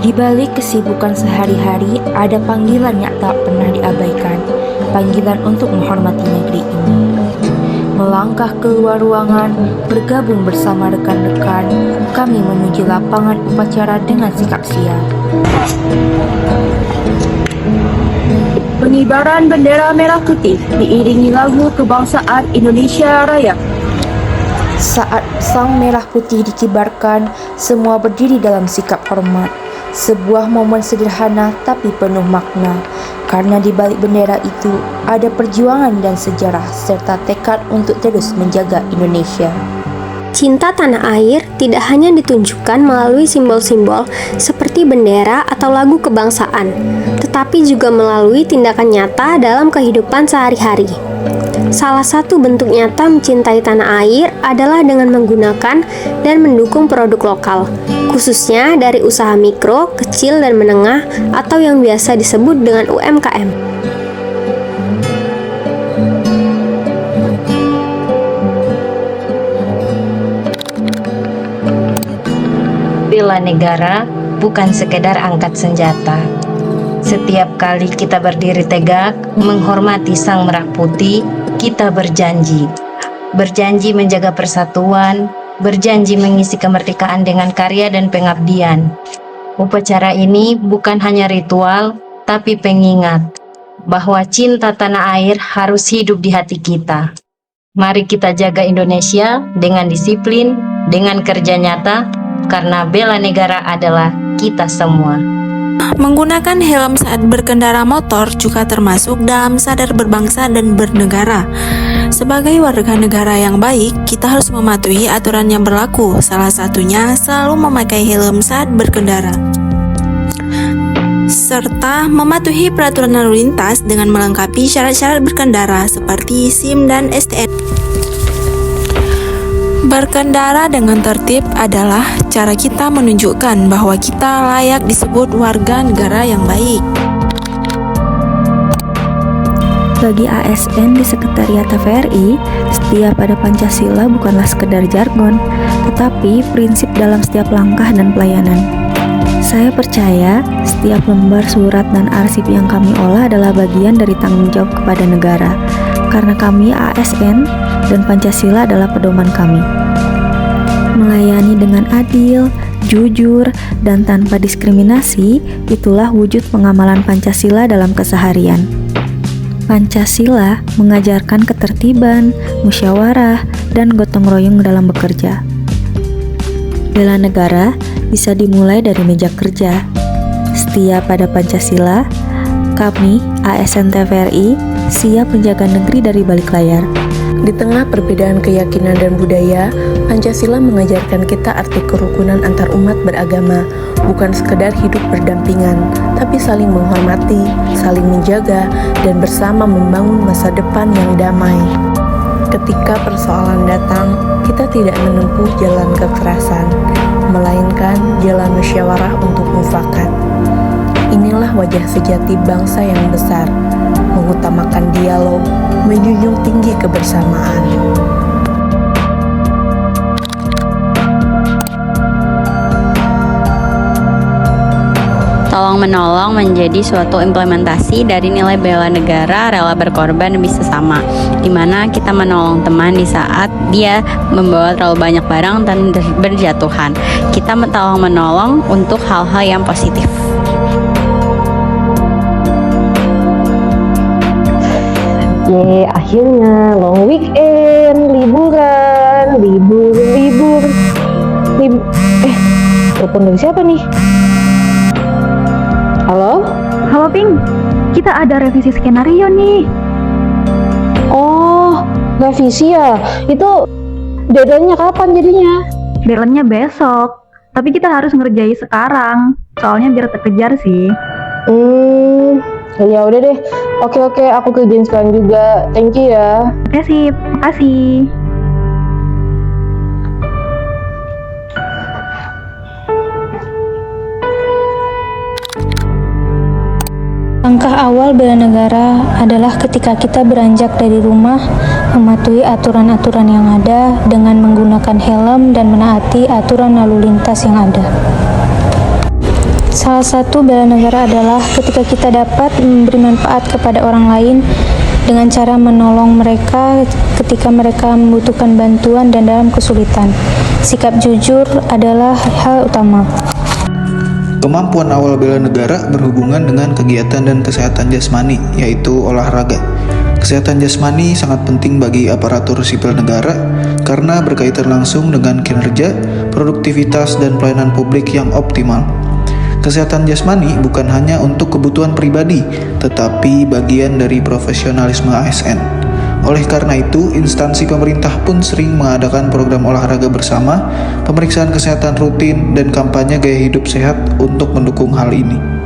Di balik kesibukan sehari-hari, ada panggilan yang tak pernah diabaikan, panggilan untuk menghormati negeri ini. Melangkah keluar ruangan, bergabung bersama rekan-rekan, kami menuju lapangan upacara dengan sikap siap. Pengibaran bendera merah putih diiringi lagu kebangsaan Indonesia Raya. Saat sang merah putih dikibarkan, semua berdiri dalam sikap hormat. Sebuah momen sederhana tapi penuh makna, karena di balik bendera itu ada perjuangan dan sejarah serta tekad untuk terus menjaga Indonesia. Cinta tanah air tidak hanya ditunjukkan melalui simbol-simbol seperti bendera atau lagu kebangsaan, tetapi juga melalui tindakan nyata dalam kehidupan sehari-hari. Salah satu bentuk nyata mencintai tanah air adalah dengan menggunakan dan mendukung produk lokal, khususnya dari usaha mikro, kecil, dan menengah atau yang biasa disebut dengan UMKM. Bela negara bukan sekedar angkat senjata. Setiap kali kita berdiri tegak, menghormati sang merah putih, kita berjanji menjaga persatuan, berjanji mengisi kemerdekaan dengan karya dan pengabdian. Upacara ini bukan hanya ritual, tapi pengingat bahwa cinta tanah air harus hidup di hati kita. Mari kita jaga Indonesia dengan disiplin, dengan kerja nyata, karena bela negara adalah kita semua. Menggunakan helm saat berkendara motor juga termasuk dalam sadar berbangsa dan bernegara. Sebagai warga negara yang baik, kita harus mematuhi aturan yang berlaku. Salah satunya selalu memakai helm saat berkendara, serta mematuhi peraturan lalu lintas dengan melengkapi syarat-syarat berkendara seperti SIM dan STNK. Berkendara dengan tertib adalah cara kita menunjukkan bahwa kita layak disebut warga negara yang baik. Bagi ASN di Sekretariat TVRI, setia pada Pancasila bukanlah sekedar jargon, tetapi prinsip dalam setiap langkah dan pelayanan. Saya percaya setiap lembar surat dan arsip yang kami olah adalah bagian dari tanggung jawab kepada negara, karena kami ASN dan Pancasila adalah pedoman kami. Melayani dengan adil, jujur, dan tanpa diskriminasi, itulah wujud pengamalan Pancasila dalam keseharian. Pancasila mengajarkan ketertiban, musyawarah, dan gotong royong dalam bekerja. Bela negara bisa dimulai dari meja kerja. Setia pada Pancasila, kami, ASN TVRI, siap menjaga negeri dari balik layar. Di tengah perbedaan keyakinan dan budaya, Pancasila mengajarkan kita arti kerukunan antar umat beragama, bukan sekedar hidup berdampingan, tapi saling menghormati, saling menjaga, dan bersama membangun masa depan yang damai. Ketika persoalan datang, kita tidak menempuh jalan kekerasan, melainkan jalan musyawarah untuk mufakat. Inilah wajah sejati bangsa yang besar, mengutamakan dialog, menjunjung tinggi kebersamaan. Tolong-menolong menjadi suatu implementasi dari nilai bela negara, rela berkorban demi sesama, di mana kita menolong teman di saat dia membawa terlalu banyak barang dan berjatuhan. Kita tolong-menolong untuk hal-hal yang positif. Akhirnya long weekend, liburan, libur. Telepon dari siapa nih? Halo? Halo Pink, kita ada revisi skenario nih. Oh, revisi ya? Itu deadline-nya kapan jadinya? Deadline-nya besok, tapi kita harus ngerjain sekarang, soalnya biar terkejar sih. Ya udah deh. Oke, aku kerjain sekarang juga. Thank you ya. Oke sip, makasih. Langkah awal bela negara adalah ketika kita beranjak dari rumah, mematuhi aturan-aturan yang ada dengan menggunakan helm dan menaati aturan lalu lintas yang ada. Salah satu bela negara adalah ketika kita dapat memberi manfaat kepada orang lain dengan cara menolong mereka ketika mereka membutuhkan bantuan dan dalam kesulitan. Sikap jujur adalah hal utama. Kemampuan awal bela negara berhubungan dengan kegiatan dan kesehatan jasmani, yaitu olahraga. Kesehatan jasmani sangat penting bagi aparatur sipil negara karena berkaitan langsung dengan kinerja, produktivitas, dan pelayanan publik yang optimal. Kesehatan jasmani bukan hanya untuk kebutuhan pribadi, tetapi bagian dari profesionalisme ASN. Oleh karena itu, instansi pemerintah pun sering mengadakan program olahraga bersama, pemeriksaan kesehatan rutin, dan kampanye gaya hidup sehat untuk mendukung hal ini.